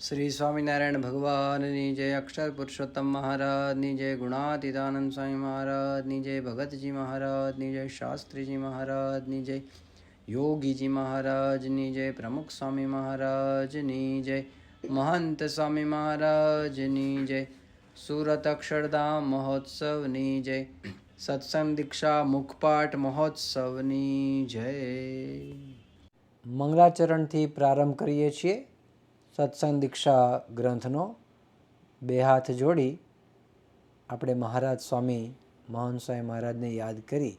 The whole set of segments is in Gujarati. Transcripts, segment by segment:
श्री स्वामीनारायण भगवाननी जय, अक्षर पुरुषोत्तम महाराजनी जय, गुणातीतानंद स्वामी महाराजनी जय, भगतजी महाराजनी जय, शास्त्रीजी महाराजनी जय, योगीजी महाराजनी जय, प्रमुख स्वामी महाराजनी जय, महंत स्वामी महाराजनी जय, सूरत अक्षरधाम महोत्सवनी जय, सत्संग दीक्षा मुखपाठ महोत्सवनी जय। મંગલાચરણથી પ્રારંભ કરીએ છીએ સત્સંગ દીક્ષા ગ્રંથનો। બે હાથ જોડી આપણે મહારાજ સ્વામી મહંત સ્વામી મહારાજને યાદ કરી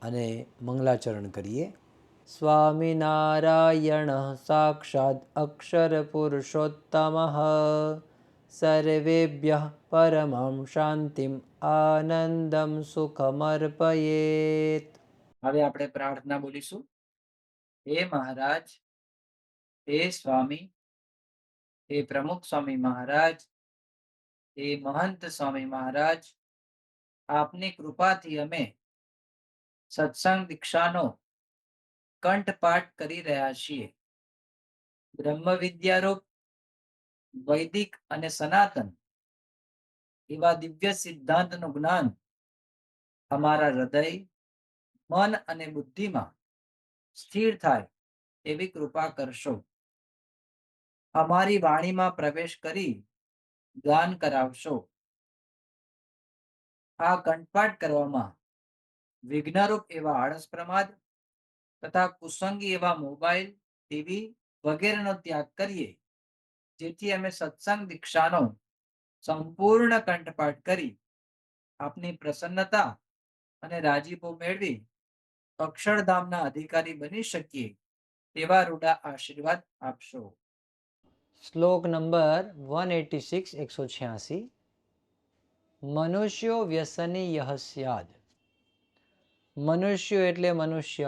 અને મંગલાચરણ કરીએ। સ્વામિનારાયણ સાક્ષાત અક્ષર પુરુષોત્તમ સર્વેભ્યઃ પરમં શાંતિમ આનંદમ સુખમર્પયેત। હવે આપણે પ્રાર્થના બોલીશું। હે મહારાજ, હે સ્વામી, हे प्रमुख स्वामी महाराज, हे महंत स्वामी महाराज, आपनी कृपाथी अमे सत्संग दीक्षानो कंठपाठ करी रह्या छीए। ब्रह्म विद्यारूप वैदिक अने सनातन एवा दिव्य सिद्धांतनु ज्ञान अमारा हृदय, मन अने बुद्धि में स्थिर थाय एवी कृपा करशो। अमारी वाणी में प्रवेश करी गान करावशो। आ कंठपाठ करवामां विघ्नरूप एवा आळस प्रमाद तथा कुसंगी एवा मोबाइल, टीवी वगैरेनो त्याग करिए, जेथी अमे सत्संग दीक्षानो संपूर्ण कंठपाठ करी आपनी प्रसन्नता अने राजीपो मेळवी अक्षरधामना अधिकारी बनी शकीए तेवा रूडा आशीर्वाद आपशो। श्लोक नंबर 186 186। मनुष्यो व्यसनी यः स्याद्। मनुष्यो एटले मनुष्य,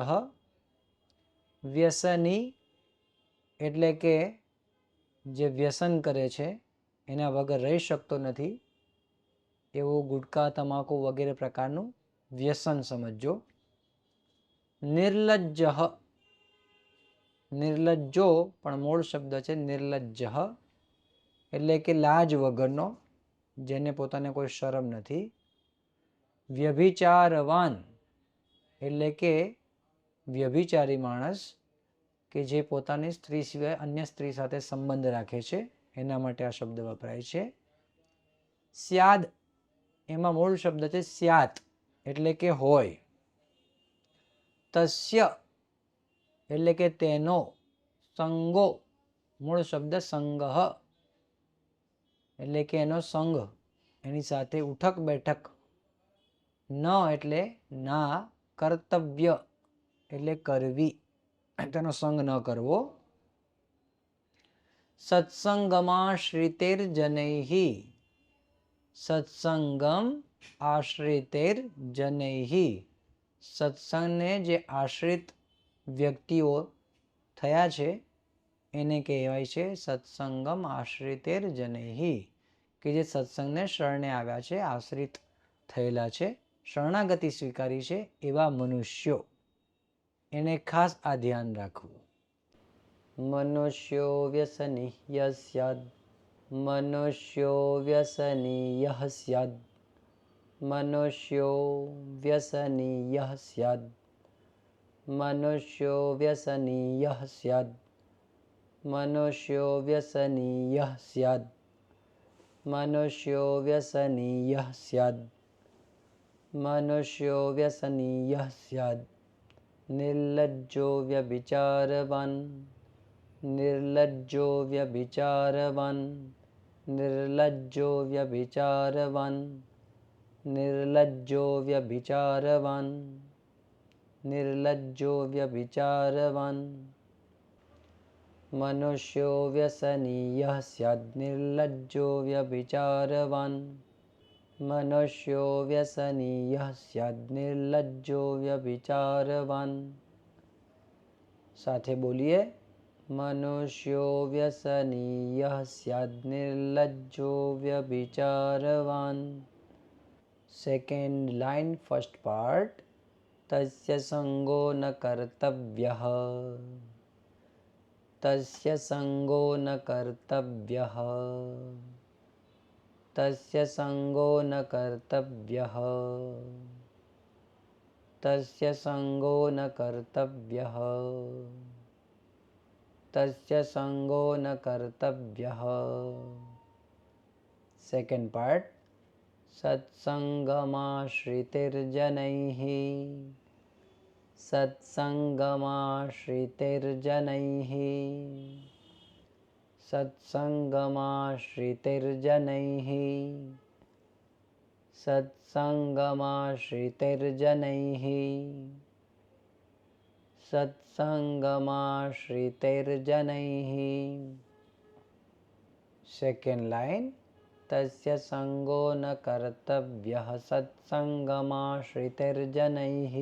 व्यसनी एटले के जे व्यसन करे छे एना वगर रही शकतो नथी, एवो गुटका तमाकू वगैरे प्रकारનું व्यसन समझो। निर्लज्जः, निर्लज्जो पण मूळ शब्द छे निर्लज्जः एटले के लाज वगरनो, जेने पोताने कोई शरम नथी। व्यभिचारवान एटले के व्यभिचारी माणस के जे पोतानी स्त्री सिवाय अन्य स्त्री साथे संबंध राखे छे एना माटे आ शब्द वपराय छे। स्याद एमां मूळ शब्द छे स्यात एटले के होय। तस्य एटले के तेनो। संगो मूळ शब्द संगः एटले के एनो संग, एनी साथे उठक बैठक। न एटले ना, कर्तव्य एटले करवी, तेनो संग न करवो। सत्संगमाश्रितेर्जनैः, सत्संगम आश्रितेर्जनैः, सत्संगने जे आश्रित व्यक्तिओ थया छे एने कहेवाय छे सत्संगम आश्रितेर्जनैः, के जे सत्संगने शरणे आव्या छे, आश्रित थयेला छे, शरणागति स्वीकारी छे एवा मनुष्यो, एने खास आ ध्यान राखવું। मनुष्यो व्यसनी यः स्याद्, मनुष्यो व्यसनी यः स्याद्, मनुष्यो व्यसनी यः स्याद्, मनुष्यो व्यसनी यः स्याद्, मनुष्यो व्यसनी यः स्याद्, मनुष्यो व्यसनी यः स्याद्, मनुष्यो व्यसनी यः स्याद्। निर्लज्जो व्यभिचारवान्, निर्लज्जो व्यभिचारवान्, निर्लज्जो व्यभिचारवान्, निर्लज्जो व्यभिचारवान्, निर्लज्जो व्यभिचारवान्। मनुष्यो व्यसनी यः स्याद्, निर्लज्जो व्यभिचारवान्, मनुष्यो व्यसनी यः स्याद्, निर्लज्जो व्यभिचारवान्। साथे बोलिए, मनुष्यो व्यसनी यः स्याद्, निर्लज्जो व्यभिचारवान्। Second line first part. तस्य संगो न कर्तव्यः, તસ્ય સંગો ન કર્તવ્યઃ તસ્ય સંગો ન કર્તવ્યઃ તસ્ય સંગો ન કર્તવ્યઃ તસ્ય સંગો ન કર્તવ્યઃ. Second part. સત્સંગમાશ્રિતિર્જનૈઃ સત્સંગમાશ્રિતિર્જનૈઃ સત્સંગમાશ્રિતિર્જનૈઃ સત્સંગમાશ્રિતિર્જનૈઃ સત્સંગમાશ્રિતિર્જનૈઃ. Second line. તસ્ય સંગો ન કર્તવ્યઃ સત્સંગમાશ્રિતિર્જનૈઃ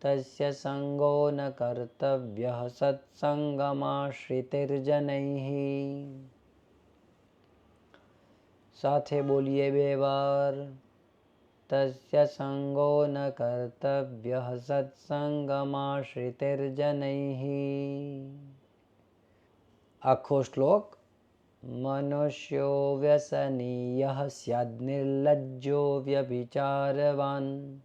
તસ્ય સંગો ન કર્તવ્યઃ સત્સંગમાશ્રિતિર્જનૈઃ. સાથે બોલીએ બે વાર. તસ્ય સંગો ન કર્તવ્યઃ સત્સંગમાશ્રિતિર્જનૈઃ. આખો શ્લોક. મનુષ્યો વ્યસનીયઃ સ્યાદ્નિર્લજ્જો વ્યભિચારવાન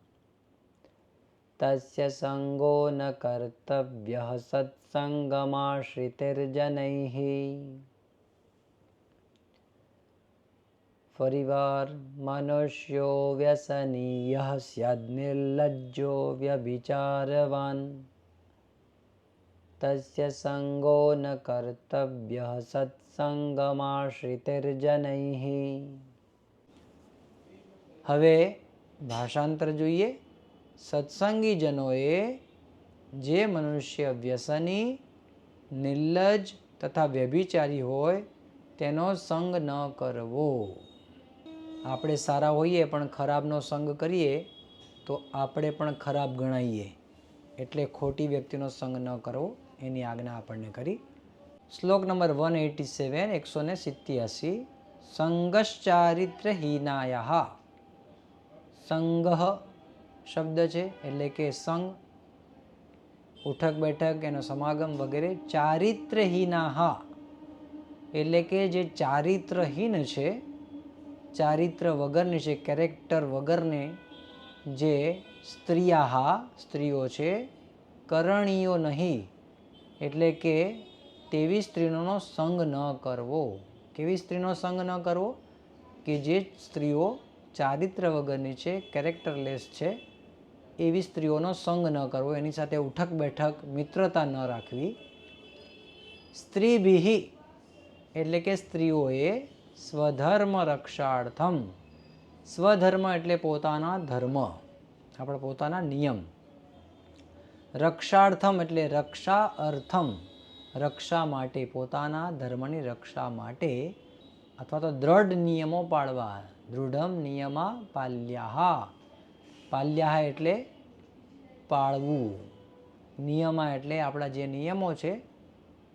તસ્ય સંગો ન કર્તવ્યઃ સત્સંગમાશ્રિતિર્જનૈઃ. ફરીવાર. મનુષ્યો વ્યસનીયઃ સ્યાદ્નિર્લજ્જો વ્યભિચારવાન તસ્ય સંગો ન કર્તવ્યઃ સત્સંગમાશ્રિતિર્જનૈઃ. હવે ભાષાંતર જોઈએ. સત્સંગીજનોએ જે મનુષ્ય વ્યસની, નિર્લજ્જ તથા વ્યભિચારી હોય તેનો સંગ ન કરવો. આપણે સારા હોઈએ પણ ખરાબનો સંગ કરીએ તો આપણે પણ ખરાબ ગણાઈએ. એટલે ખોટી વ્યક્તિનો સંગ ન કરવો એની આજ્ઞા આપણને કરી. શ્લોક નંબર 187 187. સંગશ્ચારિત્રહીનાયઃ. સંગઃ શબ્દ છે એટલે કે સંગ, ઉઠક બેઠક, એનો સમાગમ વગેરે. ચારિત્રહીનાઃ એટલે કે જે ચારિત્રહીન છે, ચારિત્ર વગરની છે, કેરેક્ટર વગરને જે સ્ત્રીયાઃ સ્ત્રીઓ છે, કરણીયો નહીં એટલે કે તેવી સ્ત્રીનો સંગ ન કરવો. કેવી સ્ત્રીનો સંગ ન કરવો? કે જે સ્ત્રીઓ ચારિત્ર વગરની છે, કેરેક્ટરલેસ છે, એવી સ્ત્રીઓનો સંગ ન કરવો, એની સાથે ઉઠક બેઠક મિત્રતા ન રાખવી. સ્ત્રીભિઃ એટલે કે સ્ત્રીઓએ સ્વધર્મ રક્ષાર્થમ. સ્વધર્મ એટલે પોતાના ધર્મ, આપણે પોતાના નિયમ. રક્ષાર્થમ એટલે રક્ષા અર્થમ, રક્ષા માટે, પોતાના ધર્મની રક્ષા માટે અથવા તો દ્રઢ નિયમો પાળવા. દૃઢમ નિયમા પાલ્યાઃ. પાલ્યાઃ એટલે પાળવું. નિયમા એટલે આપણા જે નિયમો છે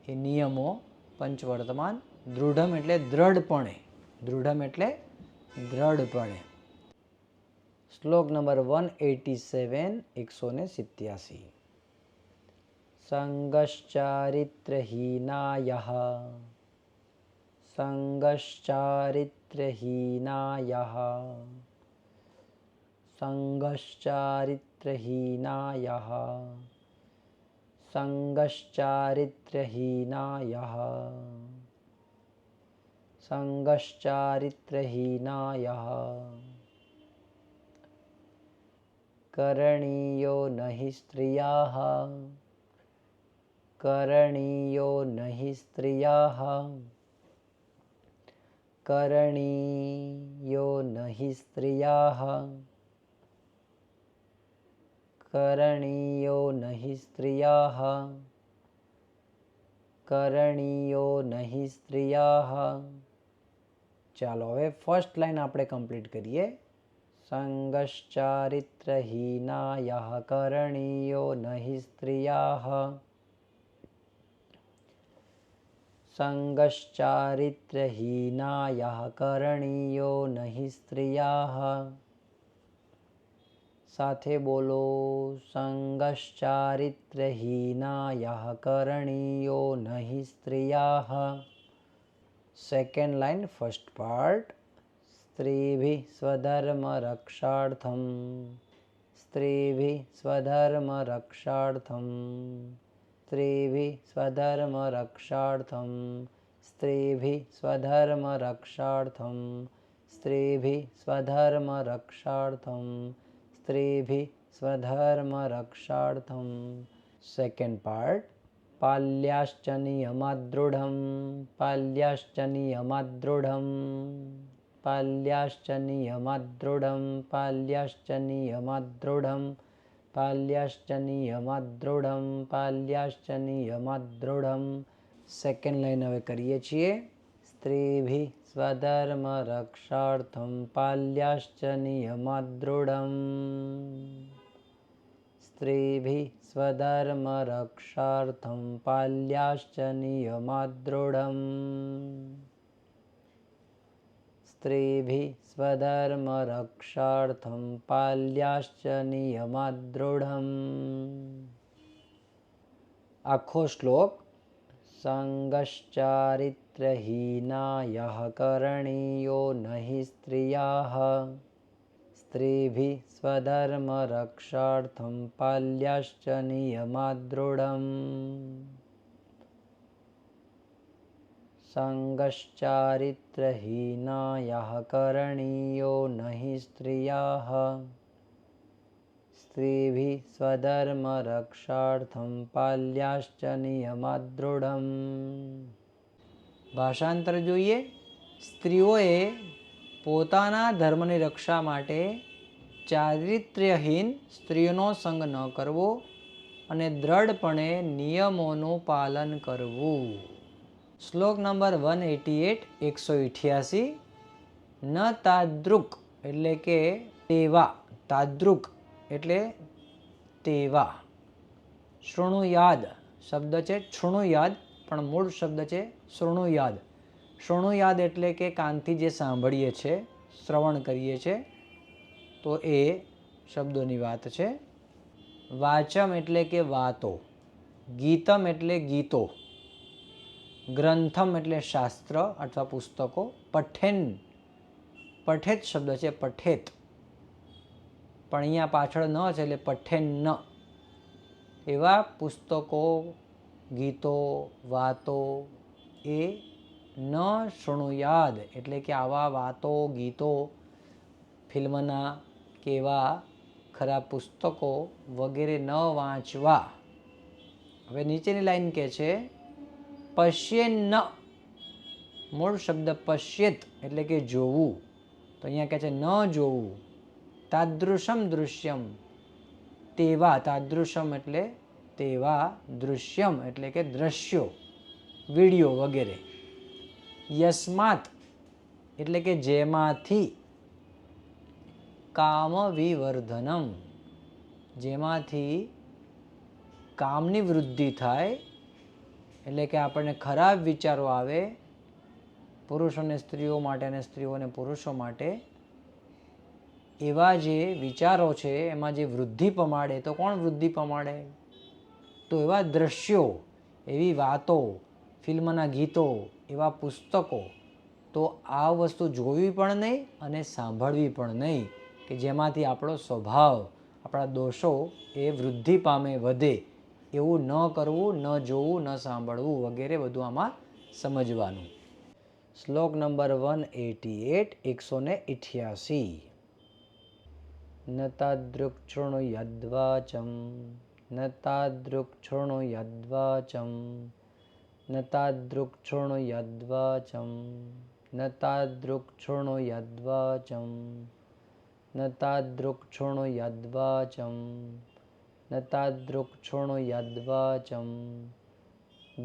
એ નિયમો પંચવર્તમાન. દૃઢમ એટલે દ્રઢપણે. દૃઢમ એટલે દ્રઢપણે. શ્લોક નંબર 187 187. સંગશ્ચારિત્રહીનાયઃ સંગશ્ચારિત્રહીનાયઃ સંગશ્ચારિત્રહીનાયઃ સંગશ્ચારિત્રહીનાયઃ સંગશ્ચારિત્રહીનાયઃ. કરણીયો નહિ સ્ત્રિયાઃ કરણીયો નહિ સ્ત્રિયાઃ કરણીયો નહિ સ્ત્રિયાઃ કરણીયો નહિ સ્ત્રિયાઃ કરણીયો નહિ સ્ત્રિયાઃ. ચાલો હવે ફર્સ્ટ લાઈન આપણે કમ્પ્લીટ કરીએ. સંગશ્ચારિત્રહીનાયઃ કરણીયો નહિ સ્ત્રિયાઃ સંગશ્ચારિત્રહીનાયઃ કરણીયો નહિ સ્ત્રિયાઃ. સાથે બોલો. સંગ સંગશ્ચારિત્ર્યહીનાયઃ કરણીયો नहि સ્ત્રિયાઃ. Second line first part. સ્ત્રીભિઃ સ્વધર્મરક્ષાર્થં સ્ત્રીભિઃ સ્વધર્મરક્ષાર્થં સ્ત્રીભિઃ સ્વધર્મરક્ષાર્થં સ્ત્રીભિઃ સ્વધર્મરક્ષાર્થં સ્ત્રીભિઃ સ્વધર્મરક્ષાર્થં સ્ત્રીભિઃ સ્વધર્મરક્ષાર્થં. Second part. પાલ્યાશ્ચ નિયમાદૃઢં પાલ્યાશ્ચ નિયમાદૃઢં પાલ્યાશ્ચ નિયમાદૃઢં પાલ્યાશ્ચ નિયમાદૃઢં પાલ્યાશ્ચ નિયમાદૃઢં પાલ્યાશ્ચ નિયમાદૃઢં. સેકન્ડ લાઈન હવે કરીએ છીએ. સ્ત્રીભિઃ સ્વધર્મરક્ષાર્થં પાલ્યાશ્ચ નિયમાદૃઢં સ્ત્રીભિઃ સ્વધર્મરક્ષાર્થં પાલ્યાશ્ચ નિયમાદૃઢં સ્ત્રીભિઃ સ્વધર્મરક્ષાર્થં પાલ્યાશ્ચ નિયમાદૃઢં. આખો શ્લોક. સંગશ્ચારિત્ર્યહીનાયઃ કરણીયો नहि સ્ત્રિયાઃ સ્ત્રીભિઃ સ્વધર્મરક્ષાર્થં પાલ્યાશ્ચ નિયમાદૃઢં. સંગશ્ચારિત્ર્યહીનાયઃ કરણીયો नहि સ્ત્રિયાઃ સ્ત્રીભિઃ સ્વધર્મરક્ષાર્થં પાલ્યાશ્ચ નિયમાદૃઢં. ભાષાંતર જોઈએ. સ્ત્રીઓએ પોતાના ધર્મની રક્ષા માટે ચારિત્ર્યહીન સ્ત્રીઓનો સંગ ન કરવો અને દ્રઢપણે નિયમોનું પાલન કરવું. શ્લોક નંબર 188 188. ન તાદૃક એટલે કે તેવા. તાદૃક એટલે તેવા. શૃણુયાદ શબ્દ છે શૃણુયાદ પણ મૂળ શબ્દ છે શૃણુયાદ. શૃણુયાદ એટલે કે કાનથી જે સાંભળીએ છે શ્રવણ કરીએ છે તો એ શબ્દોની વાત છે. વાચમ એટલે કે વાતો. ગીતમ એટલે ગીતો. ગ્રંથમ એટલે શાસ્ત્ર અથવા પુસ્તકો. પઠેન પઠેત શબ્દ છે પઠેત પણ અહીંયા પાછળ ન છે એટલે પઠેન ન. એવા પુસ્તકો ગીતો વાતો એ ન શૃણુયાદ એટલે કે આવા વાતો ગીતો ફિલ્મના કે એવા ખરાબ પુસ્તકો વગેરે ન વાંચવા. હવે નીચેની લાઈન કહે છે પશ્યેન્ન. મૂળ શબ્દ પશ્યેત એટલે કે જોવું તો અહીંયા કહે છે ન જોવું. તાદૃશમ દૃશ્યમ તેવા. તાદૃશમ એટલે તેવા. દૃશ્યમ એટલે કે દ્રશ્યો વિડીયો વગેરે. યસ્માત એટલે કે જેમાંથી. કામ વિવર્ધનમ જેમાંથી કામની વૃદ્ધિ થાય એટલે કે આપણને ખરાબ વિચારો આવે પુરુષોને સ્ત્રીઓ માટે અને સ્ત્રીઓને પુરુષો માટે. એવા જે વિચારો છે એમાં જે વૃદ્ધિ પમાડે તો કોણ વૃદ્ધિ પમાડે? તો એવા દ્રશ્યો એવી વાતો ફિલ્મના ગીતો એવા પુસ્તકો. તો આ વસ્તુ જોવી પણ નહીં અને સાંભળવી પણ નહીં કે જેમાંથી આપણો સ્વભાવ આપણા દોષો એ વૃદ્ધિ પામે વધે. એવું ન કરવું ન જોવું ન સાંભળવું વગેરે બધું આમાં સમજવાનું. શ્લોક નંબર 188 188. ન તાદૃક શૃણુયદ્વાચમ ન તાદૃક શૃણુયદ્વાચમ ન તાદૃક શૃણુયદ્વાચમ ન તાદૃક શૃણુયદ્વાચમ ન તાદૃક શૃણુયદ્વાચમ ન તાદૃક શૃણુયદ્વાચમ.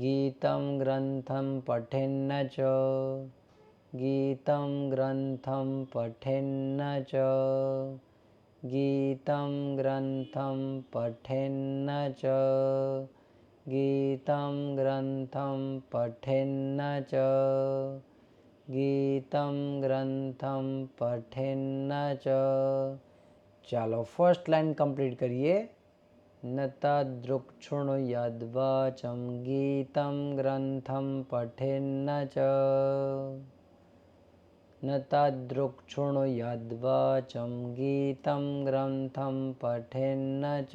ગીતમ ગ્રંથમ પઠેન્ન ચ ગીતમ ગ્રંથમ પઠેન્ન ચ ગીતમ ગ્રંથમ પઠેન્ન ચ ગીતમ ગ્રંથમ પઠેન્ન ચ ગીતમ ગ્રંથમ પઠેન્ન ચ. ચાલો ફર્સ્ટ લાઈન કમ્પ્લીટ કરીએ. न तदृक्शृणुयाद्वाचं गीतं ग्रन्थं पठेन्न च न तदृक्शृणुयाद्वाचं गीतं ग्रंथं पठेन्न च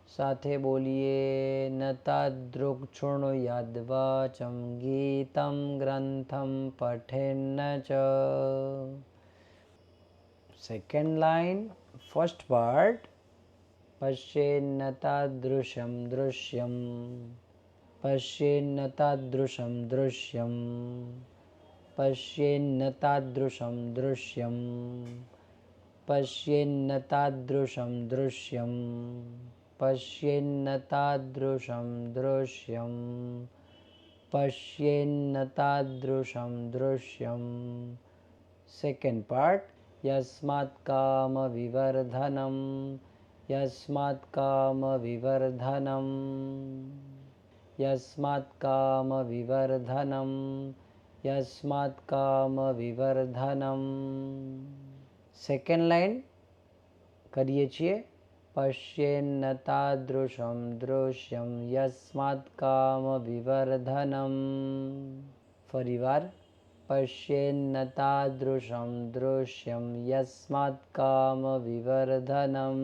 સાથે બોલીએ ન તદૃક્શૃણુયાદ્વાचं ગીतं ગ્રંથં પઠેन्न ચ. સેકન્ડ લાઈન ફર્સ્ટ પાર્ટ પશ્યેન્ન તાદૃશં દૃશ્યં પશ્યેન્ન તાદૃશં દૃશ્યં પશ્યેન્ન તાદૃશં દૃશ્યં પશ્યેન્ન તાદૃશં દૃશ્યં પશ્યેન્ન તાદૃશં દૃશ્યં પશ્યેન્ન તાદૃશં દૃશ્યં. સેકન્ડ પાર્ટ યસ્માત્ કામ વિવર્ધનમ યસ્માત્ કામ વિવર્ધનમ યસ્માત્ કામ વિવર્ધનમ યસ્માત્ કામ વિવર્ધનમ. સેકન્ડ લાઈન કરીએ છીએ પશ્યેન્ન તાદૃશં દૃશ્યં યસ્માત્ કામ વિવર્ધનમ. ફરીવાર પશ્યેન્ન તાદૃશં દૃશ્યં યસ્માત્ કામ વિવર્ધનમ.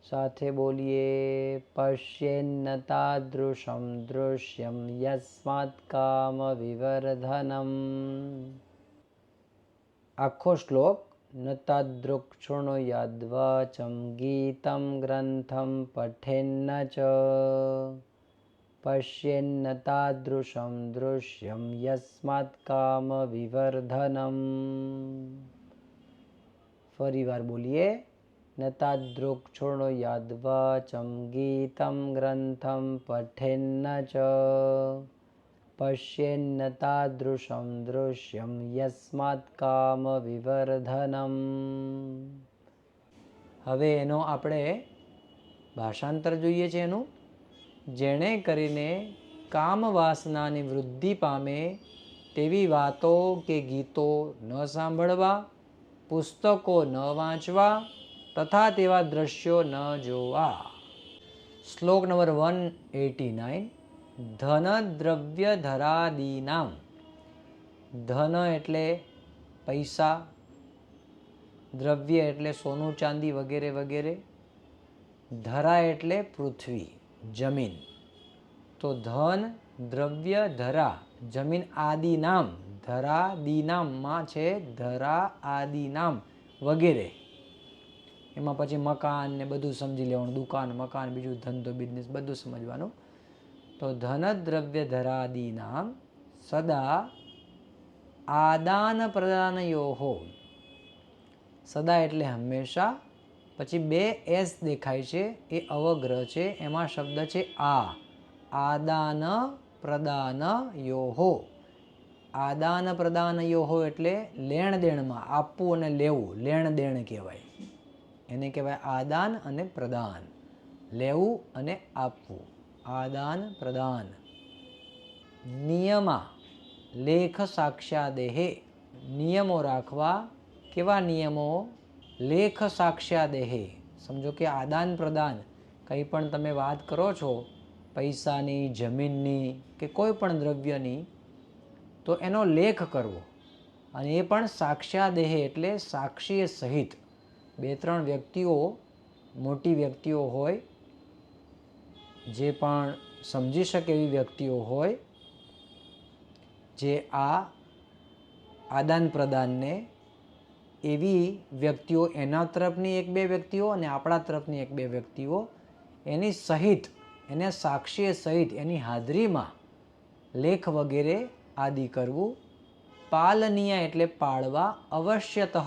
સાથે બોલીએ પશ્યેન્ન તાદૃશં દૃશ્યં યસ્માત્ કામ વિવર્ધનમ. આખો શ્લોક ન તદૃક્શૃણુયાદ્વાचं ગીतं ગ્રંથં પઠેન્ન ચ પશ્યેન્ન તાદૃશં દૃશ્યં યસ્માત્ કામ વિવર્ધનમ. ફરીવાર બોલીએ ન તદૃક્શૃણુયાદ્વાचं ગીतं ગ્રંથં પઠેન્ન ચ પશ્યેન્ન તાદૃશં દૃશ્યં યસ્માત્ કામ વિવર્ધનમ. હવે એનો આપણે ભાષાંતર જોઈએ છે એનું. જેણે કરીને કામ વાસનાની વૃદ્ધિ પામે તેવી વાતો કે ગીતો ન સાંભળવા, પુસ્તકો ન વાંચવા તથા તેવા દ્રશ્યો ન જોવા. શ્લોક નંબર 189. ધન દ્રવ્ય ધરાદીનામ. ધન એટલે પૈસા, દ્રવ્ય એટલે સોનું ચાંદી વગેરે વગેરે, ધરા એટલે પૃથ્વી જમીન. તો ધન દ્રવ્ય ધરા જમીન આદિ નામ, ધરા દીનામમાં છે ધરા આદિ નામ વગેરે. એમાં પછી મકાન ને બધું સમજી લેવાનું, દુકાન મકાન બીજું ધંધો બિઝનેસ બધું સમજવાનું. તો ધન દ્રવ્ય ધરાદીનામ સદા આદાન પ્રદાનયોહો. સદા એટલે હંમેશા, પછી 2 એસ દેખાય છે એ અવગ્રહ છે, એમાં શબ્દ છે આ. આદાન પ્રદાન યોહો. આદાન પ્રદાન યોહો એટલે લેણ દેણમાં આપવું અને લેવું, લેણ દેણ કહેવાય. એને કહેવાય આદાન અને પ્રદાન, લેવું અને આપવું, આદાન પ્રદાન. નિયમા લેખ સાક્ષ્યાદેહે. નિયમો રાખવા. કેવા નિયમો? લેખ સાક્ષ્યાદેહે. સમજો કે આદાન પ્રદાન કંઈ પણ તમે વાત કરો છો પૈસાની, જમીનની કે કોઈ પણ દ્રવ્યની, તો એનો લેખ કરવો. અને એ પણ સાક્ષ્યાદેહે એટલે સાક્ષી સહિત. 2-3 વ્યક્તિઓ, મોટી વ્યક્તિઓ હોય, જે પણ સમજી શકે એવી વ્યક્તિઓ હોય, જે આ આદાન પ્રદાનને, એવી વ્યક્તિઓ, એના તરફની 1-2 વ્યક્તિઓ અને આપણા તરફની 1-2 વ્યક્તિઓ, એની સહિત, એને સાક્ષી સહિત એની હાજરીમાં લેખ વગેરે આદિ કરવું. પાલનીય એટલે પાળવા. અવશ્યતઃ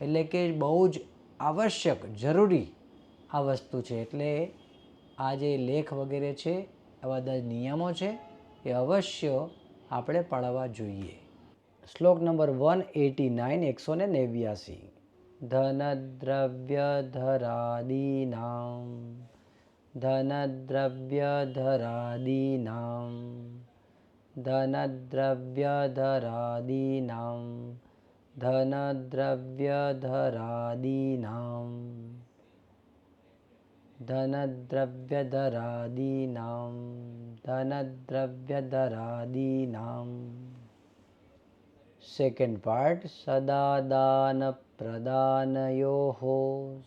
એટલે કે બહુ જ આવશ્યક, જરૂરી આ વસ્તુ છે. એટલે આ જે લેખ વગેરે છે, આવા બધા નિયમો છે, એ અવશ્ય આપણે પાળવા જોઈએ. શ્લોક નંબર 189, 189. ધનદ્રવ્ય ધરાદીનામ ધનદ્રવ્ય ધરાદીનામ ધનદ્રવ્ય ધરાદીનામ धनद्रव्यधरादीनां धनद्रव्यधरादीनां धनद्रव्यधरादीनां सेकेंड पार्ट सदादानप्रदानयोः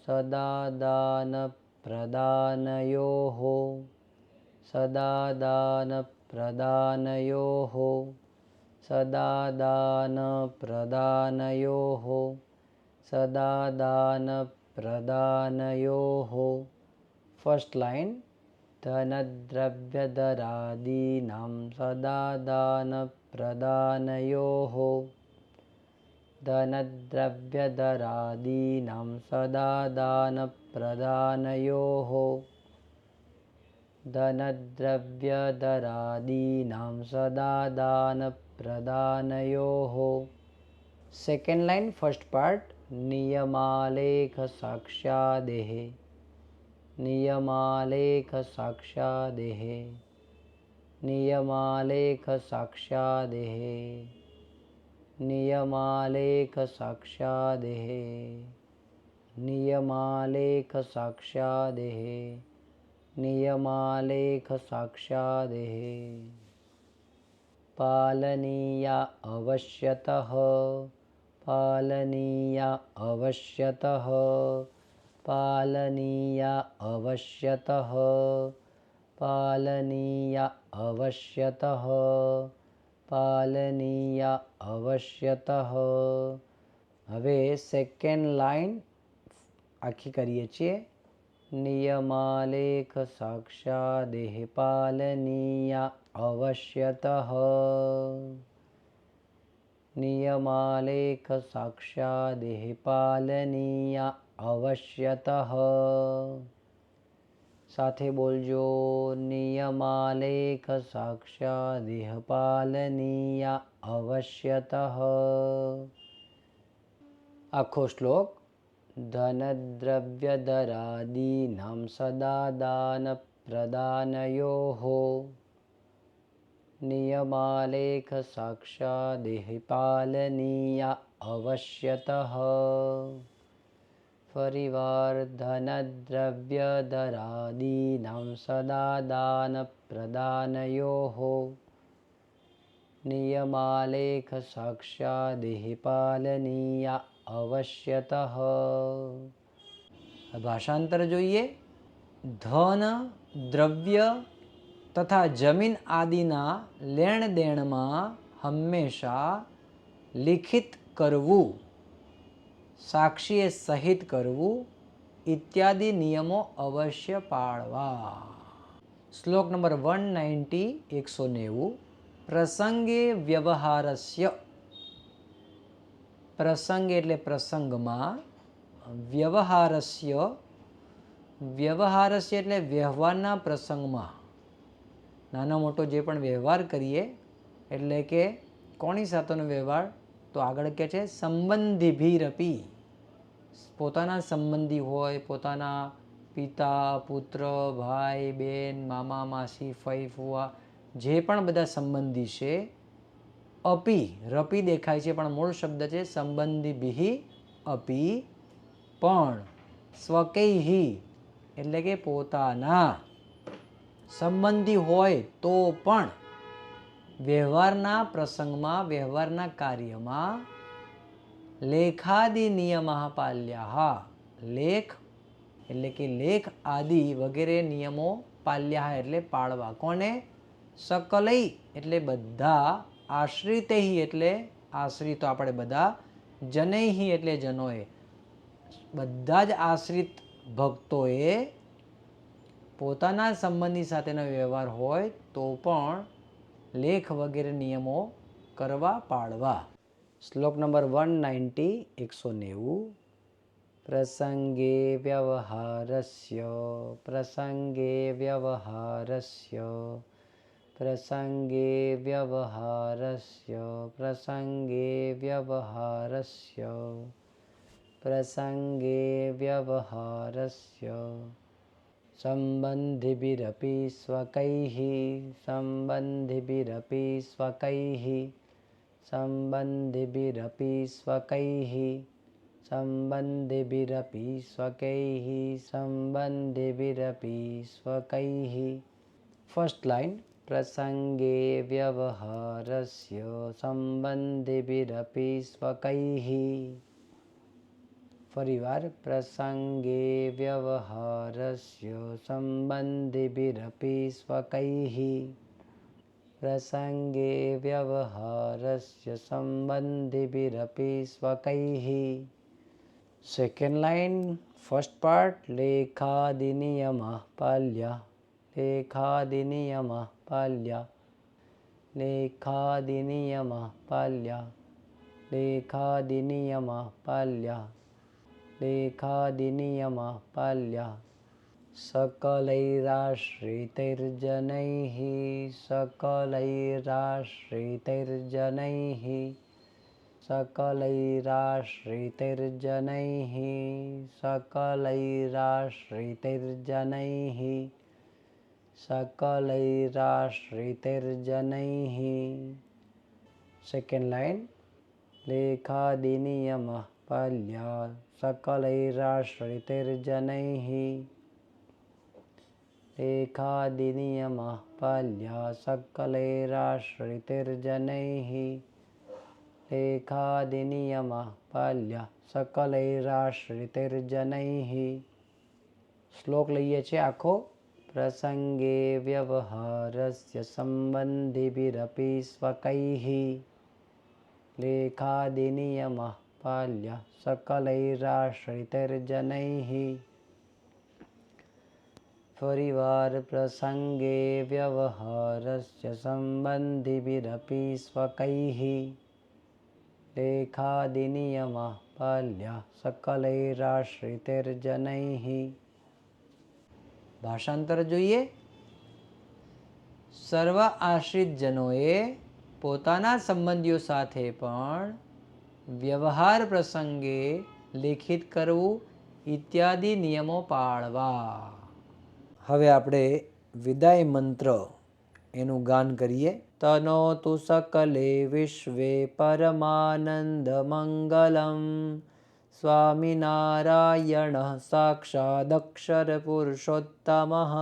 सदादानप्रदानयोः सदादानप्रदानयोः सदादानप्रदानयोः सदादानप्रदानयोः फर्स्ट लाइन धनद्रव्यधरादीनां सदादानप्रदानयोः धनद्रव्यधरादीनां सदादानप्रदानयोः धनद्रव्यधरादीनां सदादानप्रदानयोः सेकेंड लाइन फर्स्ट पार्ट नियमालेख साक्ष्यादेः नियमालेख साक्ष्यादेः नियमालेख साक्ष्यादेः नियमालेख साक्ष्यादेः नियमालेख साक्ष्यादेः नियमालेख साक्ष्यादेः पालनीया अवश्यतः पालनीया अवश्यतः पालनीया अवश्यतः पालनीया अवश्यतः पालनीया अवश्यतः હવે સેકન્ડ લાઈન આખી કરીએ છીએ नियमालेख साक्ष्यादेः पालनीया अवश्यतः नियमालेख साक्ष्यादेः पालनीया अवश्यतः साथे बोलजो नियमालेख साक्ष्यादेः पालनीया अवश्यतः आखो श्लोक धनद्रव्यधरादीनां सदादानप्रदानयोः नियमालेख साक्ष्यादेः पालनीया अवश्यतः फरीवार धनद्रव्यधरादीनां सदादानप्रदानयोः नियमालेख साक्ष्यादेः पालनीया अवश्यतः भाषांतर જોઈએ ધન દ્રવ્ય તથા જમીન આદિના લેણ દેણમાં હંમેશા લિખિત કરવું સાક્ષીએ સહિત કરવું ઇત્યાદિ નિયમો અવશ્ય પાળવા શ્લોક નંબર 190 190 પ્રસંગે વ્યવહારસ્ય પ્રસંગ એટલે પ્રસંગમાં વ્યવહારસ્ય વ્યવહારસ્ય એટલે વ્યવહારના પ્રસંગમાં નાનો મોટો જે પણ વ્યવહાર કરીએ એટલે કે કોની સાથેનો વ્યવહાર તો આગળ કે છે સંબંધીભીરપી પોતાના સંબંધી હોય પોતાના પિતા પુત્ર ભાઈ બેન મામા માસી ફઈ ફુવા જે પણ બધા સંબંધી છે अपि रपी देखाय छे पण मूळ शब्द छे संबंधीभिः अपि पण स्वकैः एटले के पोताना संबंधी होय तो पण व्यवहारना प्रसंगमां व्यवहारना कार्यमां लेखादि नियमः पाल्याः लेख एटले के लेख आदि वगैरे नियमो पाल्याः एटले पाळवा कोने सकलै एटले बधा आश्रितैः एटले आश्रित આપણે બધા जनैः एटले जनोए બધા જ આશ્રિત ભક્તોએ પોતાના સંબંધી સાથેનો વ્યવહાર હોય તો પણ લેખ વગેરે નિયમો કરવા પાળવા શ્લોક નંબર 190 190 પ્રસંગે વ્યવહારસ્ય પ્રસંગે વ્યવહારસ્ય प्रसंगे व्यवहारस्य प्रसंगे व्यवहारस्य प्रसंगे व्यवहारस्य संबंधिभिरपि स्वकैः संबंधिभिरपि स्वकैः सम्बन्धिभिरपि स्वकैः सम्बन्धिभिरपि स्वकैः सम्बन्धिभिरपि स्वकैः। फर्स्ट लाइन प्रसंगे व्यवहारस्य सम्बन्धिभिरपि स्वकैः। फरीवार प्रसंगे व्यवहारस्य सम्बन्धिभिरपि स्वकैः प्रसंगे व्यवहारस्य सम्बन्धिभिरपि स्वकैः। सेकेंड लाइन फर्स्ट पार्ट लेखादिनियमः पाल्या लेखादिनियमः पाल्या लेखादिनियमः पाल्या लेखादिनियमः पाल्या लेखादिनियमः पाल्या। सकलैराश्रितैर्जनैः सकलैराश्रितैर्जनैः सकलैराश्रितैर्जनैः सकलैराश्रितैर्जनैः सकलैराश्रितैर्जनैः। सेकेंड लाइन लेखादिनियमः पाल्या सकलैराश्रितैर्जनैः लेखादिनियमः पाल्या सकलैराश्रितैर्जनैः लेखादिनियमः पाल्या सकलैराश्रितैर्जनैः। श्लोक लईए छे आखो। प्रसंगे व्यवहारस्य सम्बन्धिभिरपि स्वकैः लेखादिनियमः पाल्या सकलैराश्रितैर्जनैः। फरीवार प्रसंगे व्यवहारस्य सम्बन्धिभिरपि स्वकैः लेखादिनियमः पाल्या सकलैराश्रितैर्जनैः। ભાષાંતર જોઈએ। સર્વ આશ્રિત જનોએ પોતાના સંબંધીઓ સાથે પણ વ્યવહાર પ્રસંગે લેખિત કરવું ઇત્યાદિ નિયમો પાળવા। હવે આપણે વિદાય મંત્ર એનું ગાન કરીએ। તનોતુ સકલે વિશ્વે પરમાનંદ મંગલમ સ્વામિનારાયણ સાક્ષાદક્ષર પુરુષોત્તમઃ।